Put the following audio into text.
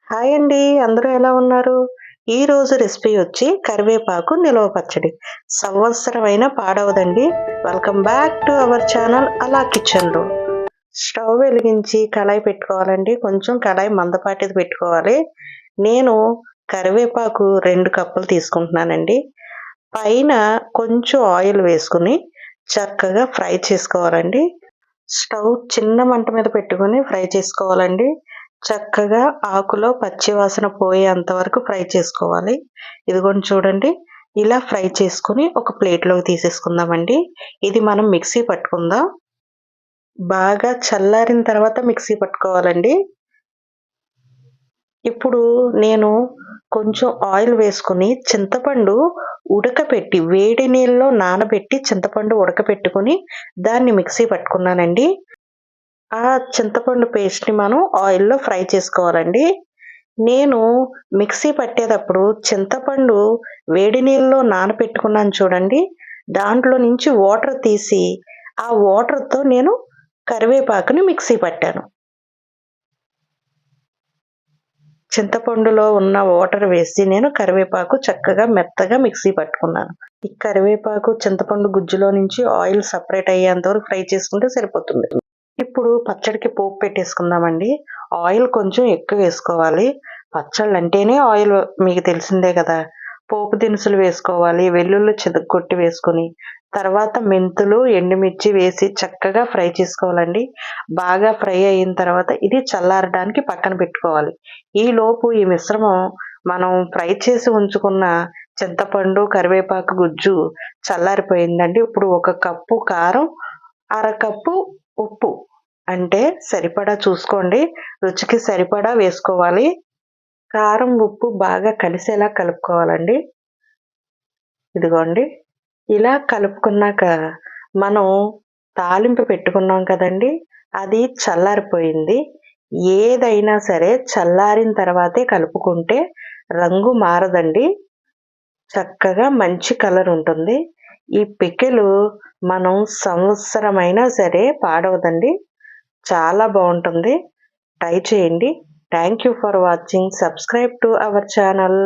Hi అండి. అందరూ ఎలా ఉన్నారు? ఈరోజు రెసిపీ వచ్చి కరివేపాకు నిలవ పచ్చడి. సంవత్సరమైనా పాడవదండి. Welcome back to our channel అలా కిచెన్‌లో. స్టవ్ వెలిగించి కళాయి పెట్టుకోవాలండి. కొంచెం కళాయి మందపాటిది పెట్టుకోవాలి. నేను కరివేపాకు 2 కప్పులు తీసుకుంటున్నానండి. పైన కొంచెం ఆయిల్ వేసుకొని చక్కగా ఫ్రై చేసుకోవాలండి. స్టవ్ చిన్న మంట మీద పెట్టుకొని ఫ్రై చేసుకోవాలండి. చక్కగా ఆకులో పచ్చి వాసన పోయేంత వరకు ఫ్రై చేసుకోవాలి. ఇదిగోండి చూడండి. ఇలా ఫ్రై చేసుకొని ఒక ప్లేట్‌లోకి తీసేసుకుందామండి. ఇది మనం మిక్సీ పట్టుకుందాం. బాగా చల్లారిన తర్వాత మిక్సీ పట్టుకోవాలండి. ఇప్పుడు నేను కొంచెం ఆయిల్ వేసుకొని చింతపండు ఉడకపెట్టి వేడి నీళ్ళలో నానబెట్టి చింతపండు ఉడకపెట్టుకొని దాన్ని మిక్సీ పట్టుకున్నానండి. ఆ చింతపండు పేస్ట్‌ని మనం ఆయిల్‌లో ఫ్రై చేసుకోవాలండి. నేను మిక్సీ పట్టేటప్పుడు చింతపండు వేడి నీళ్ళలో నానపెట్టుకున్నాను చూడండి. దాంట్లో నుంచి వాటర్ తీసి, ఆ వాటర్‌తో నేను కరివేపాకుని మిక్సీ పట్టాను. చింతపండులో ఉన్న వాటర్ వేసి నేను కరివేపాకు చక్కగా మెత్తగా మిక్సీ పట్టుకున్నాను. ఈ కరివేపాకు, చింతపండు గుజ్జులో నుంచి ఆయిల్ సెపరేట్ అయ్యేంత వరకు ఫ్రై చేసుకుంటే సరిపోతుంది. ఇప్పుడు పచ్చడికి పోపు పెట్టేసుకుందామండి. ఆయిల్ కొంచెం ఎక్కువేసుకోవాలి. పచ్చళ్ళంటేనే ఆయిల్ మీకు తెలిసిందే కదా! పోపు దినుసులు వేసుకోవాలి. వెల్లుల్లి చితక్కొట్టి వేసుకొని, తర్వాత మెంతులు, ఎండుమిర్చి వేసి చక్కగా ఫ్రై చేసుకోవాలండి. బాగా ఫ్రై అయిన తర్వాత ఇది చల్లారడానికి పక్కన పెట్టుకోవాలి. ఈలోపు ఈ మిశ్రమం మనం ఫ్రై చేసి ఉంచుకున్న చింతపండు, కరివేపాకు గుజ్జు చల్లారిపోయిందండి. ఇప్పుడు ఒక కప్పు కారం, అరకప్పు ఉప్పు అంటే సరిపడా చూసుకోండి. రుచికి సరిపడా వేసుకోవాలి. కారం, ఉప్పు బాగా కలిసేలా కలుపుకోవాలండి. ఇదిగోండి. ఇలా కలుపుకున్నాక మనం తాలింపు పెట్టుకున్నాం కదండీ! అది చల్లారిపోయింది. ఏదైనా సరే చల్లారిన తర్వాతే కలుపుకుంటే రంగు మారదండి. చక్కగా మంచి కలర్ ఉంటుంది. ఈ పికిలు మనం సంవత్సరమైనా సరే పాడవదండి. చాలా బావుంటుంది. ట్రై చేయండి. Thank you for watching. Subscribe to our channel.